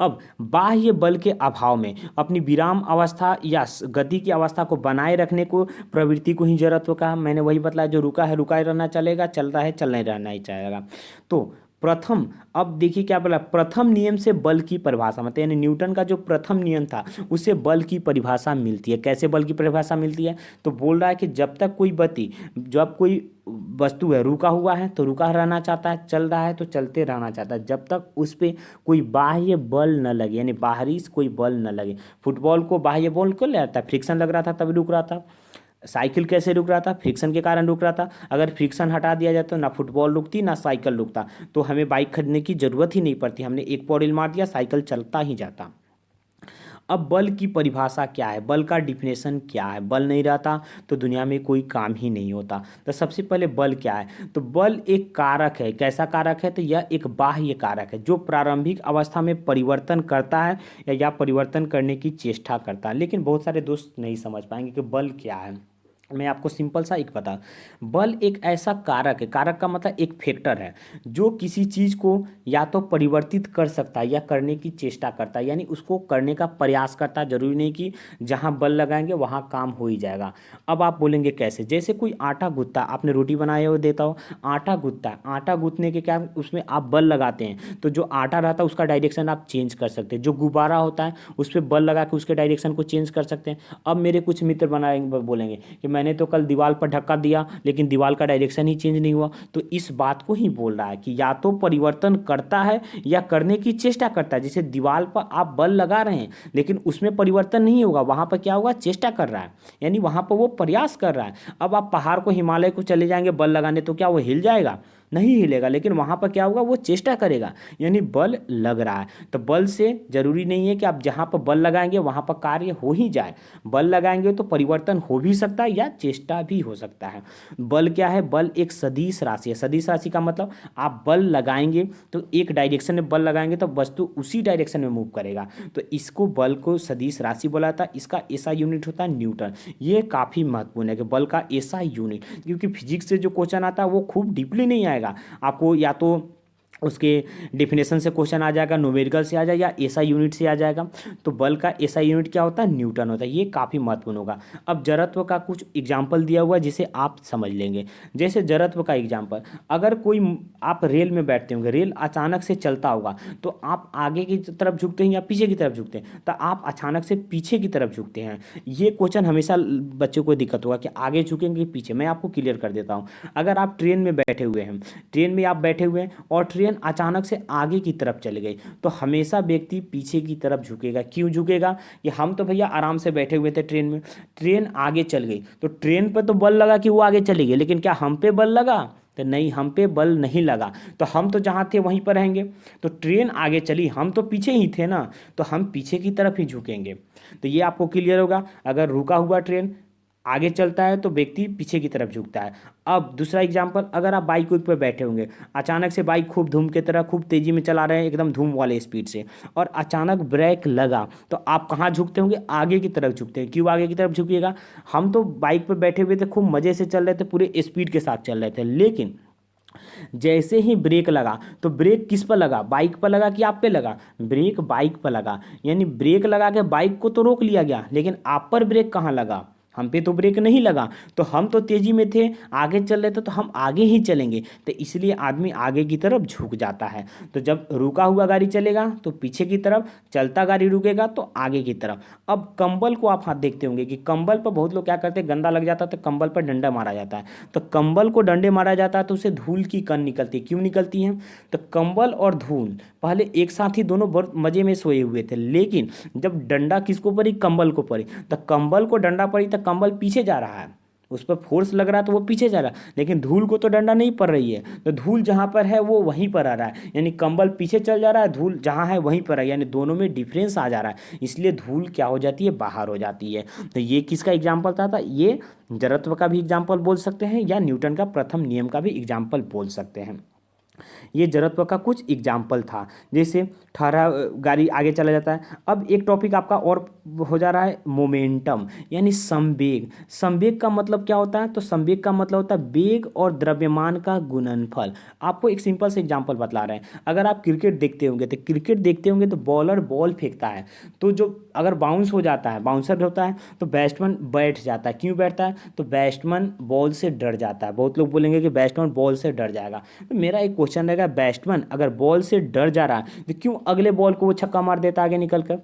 अब बाह्य बल के अभाव में अपनी विराम अवस्था या गति की अवस्था को बनाए रखने को प्रवृत्ति को ही जड़त्व कहा। मैंने वही बताया, जो रुका है रुका ही रहना चलेगा, चल रहा है चलना ही रहना ही चाहेगा। तो प्रथम, अब देखिए क्या बोला, प्रथम नियम से बल की परिभाषा, मतलब यानी न्यूटन का जो प्रथम नियम था उससे बल की परिभाषा मिलती है। कैसे बल की परिभाषा मिलती है? तो बोल रहा है कि जब तक कोई गति, जब कोई वस्तु है रुका हुआ है तो रुका रहना चाहता है, चल रहा है तो चलते रहना चाहता है, जब तक उस पर कोई बाह्य बल न लगे, यानी बाहरी से कोई बल न लगे। फुटबॉल को बाह्य बल क्यों लगता है? फ्रिक्शन लग रहा था तभी रुक रहा था। साइकिल कैसे रुक रहा था? फ्रिक्शन के कारण रुक रहा था। अगर फ्रिक्शन हटा दिया जाए तो ना फुटबॉल रुकती ना साइकिल रुकता, तो हमें बाइक खरीदने की ज़रूरत ही नहीं पड़ती, हमने एक पॉडिल मार दिया, साइकिल चलता ही जाता। अब बल की परिभाषा क्या है, बल का डिफिनेशन क्या है? बल नहीं रहता तो दुनिया में कोई काम ही नहीं होता। तो सबसे पहले बल क्या है? तो बल एक कारक है। कैसा कारक है? तो यह एक बाह्य कारक है जो प्रारंभिक अवस्था में परिवर्तन करता है या परिवर्तन करने की चेष्टा करता है। लेकिन बहुत सारे दोस्त नहीं समझ पाएंगे कि बल क्या है। मैं आपको सिंपल सा एक बता, बल एक ऐसा कारक है, कारक का मतलब एक फैक्टर है जो किसी चीज़ को या तो परिवर्तित कर सकता है या करने की चेष्टा करता है, यानी उसको करने का प्रयास करता है। जरूरी नहीं कि जहाँ बल लगाएंगे वहाँ काम हो ही जाएगा। अब आप बोलेंगे कैसे? जैसे कोई आटा गूंथता, आपने रोटी बनाए हो देता हो, आटा गूंथता है, आटा गूंथने के क्या उसमें आप बल लगाते हैं, तो जो आटा रहता है उसका डायरेक्शन आप चेंज कर सकते हैं। जो गुब्बारा होता है उस पर बल लगा के उसके डायरेक्शन को चेंज कर सकते हैं। अब मेरे कुछ मित्र बनाएंगे, बोलेंगे कि मैंने तो कल दीवार पर धक्का दिया लेकिन दीवार का डायरेक्शन ही चेंज नहीं हुआ। तो इस बात को ही बोल रहा है कि या तो परिवर्तन करता है या करने की चेष्टा करता है। जैसे दीवार पर आप बल लगा रहे हैं लेकिन उसमें परिवर्तन नहीं होगा, वहां पर क्या होगा? चेष्टा कर रहा है, यानी वहां पर वो प्रयास कर रहा है। अब आप पहाड़ को, हिमालय को चले जाएंगे बल लगाने, तो क्या वो हिल जाएगा? नहीं हिलेगा। लेकिन वहां पर क्या होगा? वो चेष्टा करेगा, यानी बल लग रहा है। तो बल से जरूरी नहीं है कि आप जहां पर बल लगाएंगे वहां पर कार्य हो ही जाए। बल लगाएंगे तो परिवर्तन हो भी सकता है या चेष्टा भी हो सकता है। बल क्या है? बल एक सदिश राशि है। सदिश राशि का मतलब आप बल लगाएंगे तो एक डायरेक्शन में बल लगाएंगे तो वस्तु उसी डायरेक्शन में मूव करेगा, तो इसको बल को सदिश राशि बोला जाता है। इसका ऐसा यूनिट होता है न्यूटन। ये काफ़ी महत्वपूर्ण है कि बल का ऐसा यूनिट, क्योंकि फिजिक्स से जो क्वेश्चन आता है वो खूब डीपली नहीं आएगा आपको, या तो उसके डिफिनेशन से क्वेश्चन आ जाएगा, न्यूमेरिकल से आ जाएगा या एसआई यूनिट से आ जाएगा। तो बल का एसआई यूनिट क्या होता है? न्यूटन होता है। ये काफ़ी महत्वपूर्ण होगा। अब जड़त्व का कुछ एग्जाम्पल दिया हुआ है जिसे आप समझ लेंगे। जैसे जड़त्व का एग्जाम्पल, अगर कोई, आप रेल में बैठते होंगे, रेल अचानक से चलता होगा तो आप आगे की तरफ झुकते हैं या पीछे की तरफ झुकते हैं? तो आप अचानक से पीछे की तरफ झुकते हैं। ये क्वेश्चन हमेशा बच्चों को दिक्कत होगा कि आगे झुकेंगे पीछे। मैं आपको क्लियर कर देता हूँ। अगर आप ट्रेन में बैठे हुए हैं, ट्रेन में आप बैठे हुए हैं और ट्रेन अचानक से आगे की तरफ चले गई, तो हमेशा व्यक्ति पीछे की तरफ झुकेगा। क्यों झुकेगा? कि हम तो भैया आराम से बैठे हुए थे ट्रेन में, ट्रेन आगे चल गई तो ट्रेन पर तो बल लगा कि वो आगे चली गई, लेकिन क्या हम पे बल लगा? तो नहीं, हम पे बल नहीं लगा, तो हम तो जहाँ थे वहीं पर रहेंगे। तो ट्रेन आगे चली, हम तो पीछे ही थे ना, तो हम पीछे की तरफ ही झुकेंगे। तो ये आपको क्लियर होगा। अगर रुका हुआ ट्रेन आगे चलता है तो व्यक्ति पीछे की तरफ झुकता है। अब दूसरा एग्जाम्पल, अगर आप बाइक पर बैठे होंगे, अचानक से बाइक खूब धूम की तरह खूब तेज़ी में चला रहे हैं, एकदम धूम वाले स्पीड से, और अचानक ब्रेक लगा, तो आप कहाँ झुकते होंगे? आगे की तरफ झुकते हैं। क्यों आगे की तरफ झुकिएगा? हम तो बाइक पर बैठे हुए थे, खूब मज़े से चल रहे थे, पूरे स्पीड के साथ चल रहे थे, लेकिन जैसे ही ब्रेक लगा, तो ब्रेक किस पर लगा? बाइक पर लगा कि आप पे लगा? ब्रेक बाइक पर लगा। यानी ब्रेक लगा के बाइक को तो रोक लिया गया, लेकिन आप पर ब्रेक कहाँ लगा? हम पे तो ब्रेक नहीं लगा। तो हम तो तेजी में थे, आगे चल रहे थे, तो हम आगे ही चलेंगे। तो इसलिए आदमी आगे की तरफ झुक जाता है। तो जब रुका हुआ गाड़ी चलेगा तो पीछे की तरफ, चलता गाड़ी रुकेगा तो आगे की तरफ। अब कंबल को आप हाथ देखते होंगे कि कंबल पर बहुत लोग क्या करते हैं, गंदा लग जाता है तो कंबल पर डंडा मारा जाता है। तो कंबल को डंडे मारा जाता है तो उससे धूल की कण निकलती है। क्यों निकलती है? तो कंबल और धूल पहले एक साथ ही दोनों बहुत मजे में सोए हुए थे, लेकिन जब डंडा किसको पड़ी? कंबल को पड़ी। तो कंबल को डंडा पड़ी तो कंबल पीछे जा रहा है, उस पर फोर्स लग रहा है तो वो पीछे जा रहा है, लेकिन धूल को तो डंडा नहीं पड़ रही है। तो धूल जहाँ पर है वो वहीं पर आ रहा है, यानी कंबल पीछे चल जा रहा है, धूल जहाँ है वहीं पर है, यानी दोनों में डिफरेंस आ जा रहा है, इसलिए धूल क्या हो जाती है? बाहर हो जाती है। तो ये किसका एग्जाम्पल था? ये जड़त्व का भी एग्जाम्पल बोल सकते हैं, या न्यूटन का प्रथम नियम का भी एग्जाम्पल बोल सकते हैं। ये जड़त्व का कुछ एग्जाम्पल था। जैसे ठहरा गाड़ी आगे चला जाता है। अब एक टॉपिक आपका और हो जा रहा है, मोमेंटम, यानी संवेग। संवेग का मतलब क्या होता है? तो संवेग का मतलब होता है वेग और द्रव्यमान का गुणनफल। आपको एक सिंपल से एग्जाम्पल बतला रहे हैं। अगर आप क्रिकेट देखते होंगे तो बॉलर बॉल फेंकता है, तो जो अगर बाउंस हो जाता है, बाउंसर होता है, तो बैट्समैन बैठ जाता है। क्यों बैठता है? तो बैट्समैन बॉल से डर जाता है। बहुत लोग बोलेंगे कि बैट्समैन बॉल से डर जाएगा। तो मेरा एक क्वेश्चन रहेगा, बैट्समैन अगर बॉल से डर जा रहा है तो क्यों अगले बॉल को वो छक्का मार देता आगे निकल कर?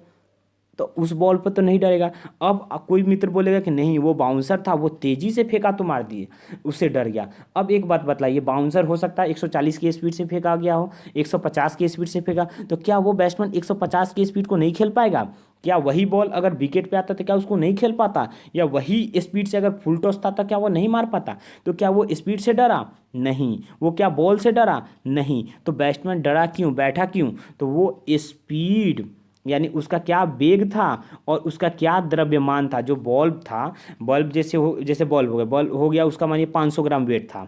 तो उस बॉल पर तो नहीं डरेगा। अब कोई मित्र बोलेगा कि नहीं, वो बाउंसर था, वो तेजी से फेंका तो मार दिए, उससे डर गया। अब एक बात बतलाइए, बाउंसर हो सकता है 140 की स्पीड से फेंका गया हो, 150 की स्पीड से फेंका, तो क्या वो बैट्समैन 150 की स्पीड को नहीं खेल पाएगा? क्या वही बॉल अगर विकेट पे आता तो क्या उसको नहीं खेल पाता? या वही स्पीड से अगर फुल टॉस था तो क्या वो नहीं मार पाता? तो क्या वो स्पीड से डरा? नहीं। वो क्या बॉल से डरा? नहीं। तो बैट्समैन डरा क्यों, बैठा क्यों? तो वो स्पीड, यानी उसका क्या वेग था और उसका क्या द्रव्यमान था। जो बल्ब था, बल्ब जैसे बल्ब हो गया, उसका मानिए 500 ग्राम वेट था,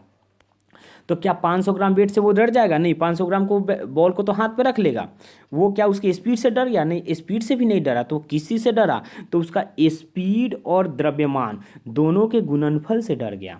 तो क्या 500 ग्राम वेट से वो डर जाएगा? नहीं। 500 ग्राम को बॉल को तो हाथ पे रख लेगा। वो क्या उसकी स्पीड से डर गया? नहीं, स्पीड से भी नहीं डरा। तो किसी से डरा? तो उसका स्पीड और द्रव्यमान दोनों के गुणनफल से डर गया।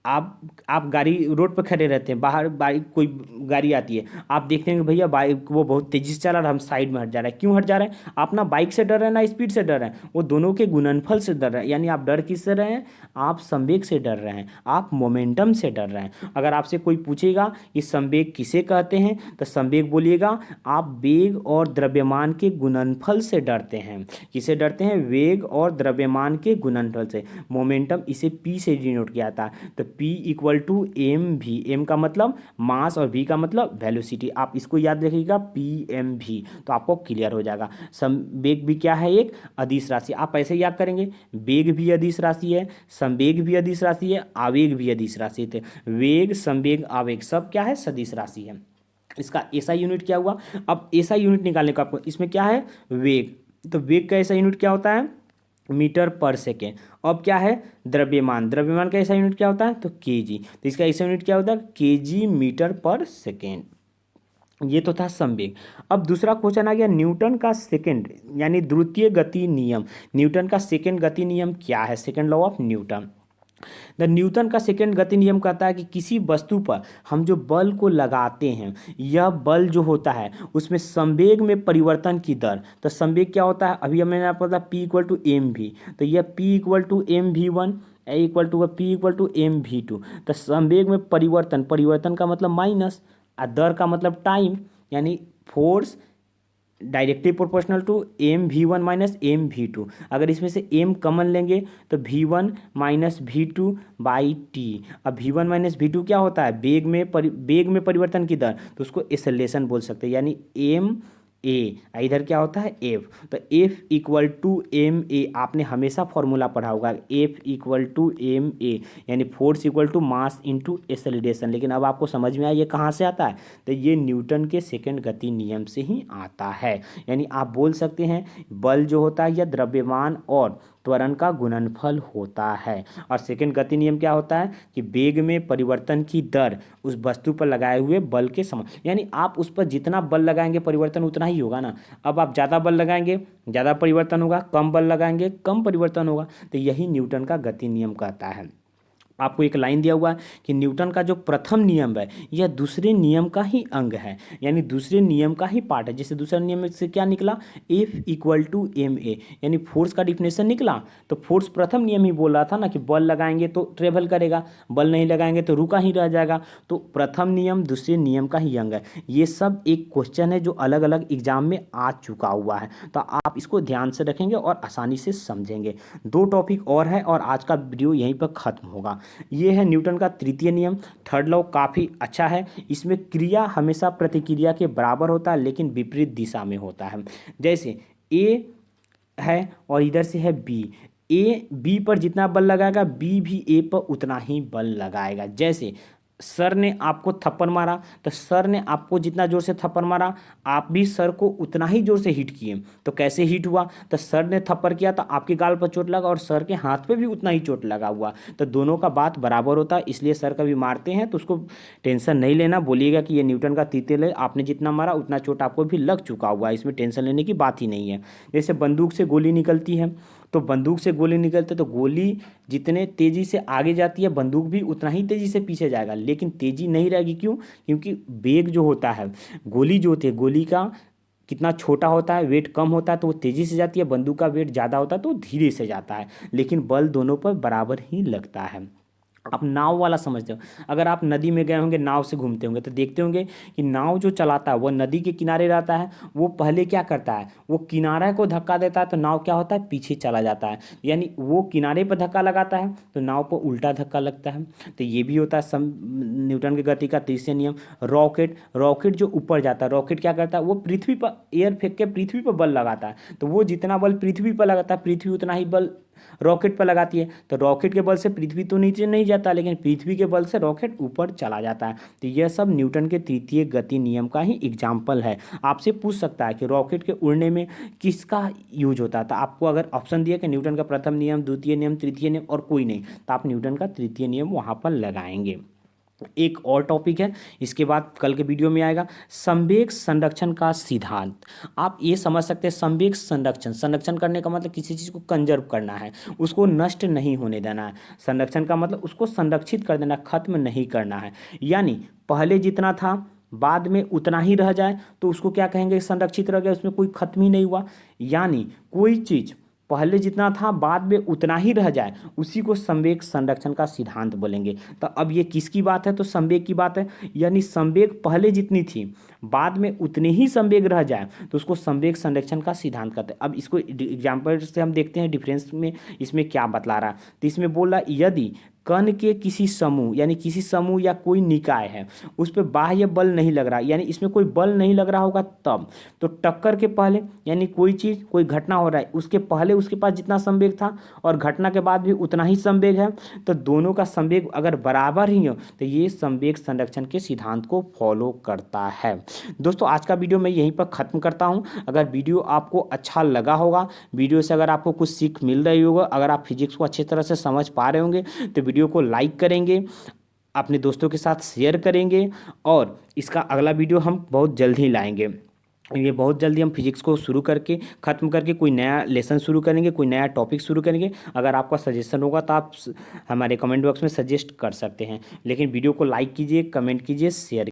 आप गाड़ी रोड पर खड़े रहते हैं, बाहर बाइक कोई गाड़ी आती है, आप देखते हैं कि भैया बाइक वो बहुत तेजी से चला रहा है, हम साइड में हट जा रहे हैं। क्यों हट जा रहे हैं? आप ना बाइक से डर रहे हैं ना स्पीड से डर रहे हैं, वो दोनों के गुणनफल से डर रहे हैं। यानी आप डर किससे रहे हैं? आप संवेग से डर रहे हैं, आप मोमेंटम से डर रहे हैं। अगर आपसे कोई पूछेगा कि संवेग किसे कहते हैं, तो संवेग बोलिएगा आप वेग और द्रव्यमान के गुणनफल से डरते हैं। किसे डरते हैं? वेग और द्रव्यमान के गुणनफल से। मोमेंटम इसे पी से डिनोट किया था। तो P equal to M V, M का मतलब मास और v का मतलब वेलोसिटी। आप इसको याद रखिएगा, PMV, तो आपको क्लियर हो जाएगा। संवेग भी क्या है? एक अदिश राशि। आप ऐसे याद करेंगे, वेग भी अदिश राशि है, संवेग भी अदिश राशि है, आवेग भी अदिश राशि है। वेग, संवेग, आवेग सब क्या है? सदिश राशि है। इसका ऐसा यूनिट क्या हुआ? अब ऐसा यूनिट निकालने का आपको, इसमें क्या है? वेग। तो वेग का ऐसा यूनिट क्या होता है? मीटर पर सेकेंड। अब क्या है? द्रव्यमान। द्रव्यमान का ऐसा यूनिट क्या होता है? तो केजी। तो इसका ऐसा यूनिट क्या होता है? केजी मीटर पर सेकेंड। ये तो था संवेग। अब दूसरा क्वेश्चन आ गया, न्यूटन का सेकंड यानी द्वितीय गति नियम। न्यूटन का सेकंड गति नियम क्या है? Second law of Newton. The Newton का सेकंड गति नियम कहता है कि किसी वस्तु पर हम जो बल को लगाते हैं, यह बल जो होता है उसमें संवेग में परिवर्तन की दर। तो संवेग क्या होता है? अभी मैंने आपको बताया P equal to M V, तो यह P equal to M V one, equal to P equal to M V two. तो संवेग में परिवर्तन, परिवर्तन का मतलब माइनस, और दर का मतलब टाइम, यानी force directly proportional to M v1 minus M v2। अगर इसमें से M कॉमन लेंगे तो V1 minus V2 by T. अब V1 माइनस V2 क्या होता है? वेग में परिवर्तन की दर, तो उसको एक्सेलरेशन बोल सकते हैं, यानी M ए, इधर क्या होता है? F। तो F equal to M A, आपने हमेशा फॉर्मूला पढ़ा होगा, F equal to M A, यानी force equal to mass into acceleration. लेकिन अब आपको समझ में आया ये कहाँ से आता है? तो ये न्यूटन के सेकंड गति नियम से ही आता है। यानी आप बोल सकते हैं बल जो होता है यह द्रव्यमान और त्वरण का गुणनफल होता है। और सेकंड गति नियम क्या होता है कि वेग में परिवर्तन की दर उस वस्तु पर लगाए हुए बल के समान, यानी आप उस पर जितना बल लगाएंगे परिवर्तन उतना ही होगा ना। अब आप ज़्यादा बल लगाएंगे ज़्यादा परिवर्तन होगा, कम बल लगाएंगे कम परिवर्तन होगा। तो यही न्यूटन का गति नियम कहता है। आपको एक लाइन दिया हुआ है कि न्यूटन का जो प्रथम नियम है यह दूसरे नियम का ही अंग है, यानी दूसरे नियम का ही पार्ट है। जैसे दूसरा नियम से क्या निकला, F equal to M A, यानी फोर्स का डिफिनेशन निकला। तो फोर्स प्रथम नियम ही बोल रहा था ना कि बल लगाएंगे तो ट्रेवल करेगा, बल नहीं लगाएंगे तो रुका ही रह जाएगा। तो प्रथम नियम दूसरे नियम का ही अंग है। ये सब एक क्वेश्चन है जो अलग अलग एग्जाम में आ चुका हुआ है, तो आप इसको ध्यान से रखेंगे और आसानी से समझेंगे। दो टॉपिक और है और आज का वीडियो यहीं पर खत्म होगा। ये है न्यूटन का तृतीय नियम, थर्ड लॉ, काफ़ी अच्छा है। इसमें क्रिया हमेशा प्रतिक्रिया के बराबर होता है लेकिन विपरीत दिशा में होता है। जैसे ए है और इधर से है बी, ए बी पर जितना बल लगाएगा बी भी ए पर उतना ही बल लगाएगा। जैसे सर ने आपको थप्पड़ मारा तो सर ने आपको जितना जोर से थप्पड़ मारा आप भी सर को उतना ही जोर से हिट किए। तो कैसे हिट हुआ, तो सर ने थप्पड़ किया तो आपके गाल पर चोट लगा और सर के हाथ पे भी उतना ही चोट लगा हुआ। तो दोनों का बात बराबर होता है, इसलिए सर कभी मारते हैं तो उसको टेंशन नहीं लेना, बोलिएगा कि ये न्यूटन का तृतीय नियम, आपने जितना मारा उतना चोट आपको भी लग चुका हुआ है, इसमें टेंशन लेने की बात ही नहीं है। जैसे बंदूक से गोली निकलती है, तो बंदूक से गोली निकलते तो गोली जितने तेज़ी से आगे जाती है बंदूक भी उतना ही तेज़ी से पीछे जाएगा, लेकिन तेज़ी नहीं रहेगी। क्यों, क्योंकि वेग जो होता है, गोली जो होती है, गोली का कितना छोटा होता है, वेट कम होता है तो वो तेज़ी से जाती है, बंदूक का वेट ज़्यादा होता है तो वो धीरे से जाता है, लेकिन बल दोनों पर बराबर ही लगता है। आप नाव वाला समझते हो, अगर आप नदी में गए होंगे नाव से घूमते होंगे तो देखते होंगे कि नाव जो चलाता है वह नदी के किनारे रहता है, वो पहले क्या करता है, वो किनारे को धक्का देता है तो नाव क्या होता है, पीछे चला जाता है। यानी वो किनारे पर धक्का लगाता है तो नाव पर उल्टा धक्का लगता है। तो ये भी होता है न्यूटन की गति का तीसरा नियम। रॉकेट जो ऊपर जाता है, रॉकेट क्या करता है, वो पृथ्वी पर एयर फेंक के पृथ्वी पर बल लगाता है, तो वो जितना बल पृथ्वी पर लगाता है पृथ्वी उतना ही बल रॉकेट पर लगाती है। तो रॉकेट के बल से पृथ्वी तो नीचे नहीं जाता, लेकिन पृथ्वी के बल से रॉकेट ऊपर चला जाता है। तो यह सब न्यूटन के तृतीय गति नियम का ही एग्जाम्पल है। आपसे पूछ सकता है कि रॉकेट के उड़ने में किसका यूज होता है, तो आपको अगर ऑप्शन दिया कि न्यूटन का प्रथम नियम, द्वितीय नियम, तृतीय नियम और कोई नहीं, तो आप न्यूटन का तृतीय नियम वहाँ पर लगाएंगे। एक और टॉपिक है, इसके बाद कल के वीडियो में आएगा, संवेग संरक्षण का सिद्धांत। आप ये समझ सकते हैं संवेग संरक्षण करने का मतलब किसी चीज़ को कंजर्व करना है, उसको नष्ट नहीं होने देना है। संरक्षण का मतलब उसको संरक्षित कर देना, खत्म नहीं करना है। यानी पहले जितना था बाद में उतना ही रह जाए तो उसको क्या कहेंगे, संरक्षित रह गया, उसमें कोई खत्म ही नहीं हुआ। यानी कोई चीज़ पहले जितना था बाद में उतना ही रह जाए उसी को संवेग संरक्षण का सिद्धांत बोलेंगे। तो अब ये किसकी बात है, तो संवेग की बात है। यानी संवेग पहले जितनी थी बाद में उतने ही संवेग रह जाए तो उसको संवेग संरक्षण का सिद्धांत कहते हैं। अब इसको एग्जाम्पल से हम देखते हैं डिफरेंस में इसमें क्या बतला रहा है। तो इसमें बोल रहा है यदि कण के किसी समूह, यानी किसी समूह या कोई निकाय है उस पर बाह्य बल नहीं लग रहा, यानी इसमें कोई बल नहीं लग रहा होगा तब, तो टक्कर के पहले यानी कोई चीज़ कोई घटना हो रहा है उसके पहले उसके पास जितना संवेग था और घटना के बाद भी उतना ही संवेग है, तो दोनों का संवेग अगर बराबर ही हो तो ये संवेग संरक्षण के सिद्धांत को फॉलो करता है। दोस्तों आज का वीडियो मैं यहीं पर ख़त्म करता हूँ। अगर वीडियो आपको अच्छा लगा होगा, वीडियो से अगर आपको कुछ सीख मिल रही होगा, अगर आप फिजिक्स को अच्छी तरह से समझ पा रहे होंगे तो वीडियो को लाइक करेंगे, अपने दोस्तों के साथ शेयर करेंगे और इसका अगला वीडियो हम बहुत जल्द ही लाएंगे। ये बहुत जल्दी हम फिजिक्स को शुरू करके ख़त्म करके कोई नया लेसन शुरू करेंगे, कोई नया टॉपिक शुरू करेंगे। अगर आपका सजेशन होगा तो आप हमारे कमेंट बॉक्स में सजेस्ट कर सकते हैं, लेकिन वीडियो को लाइक कीजिए, कमेंट कीजिए, शेयर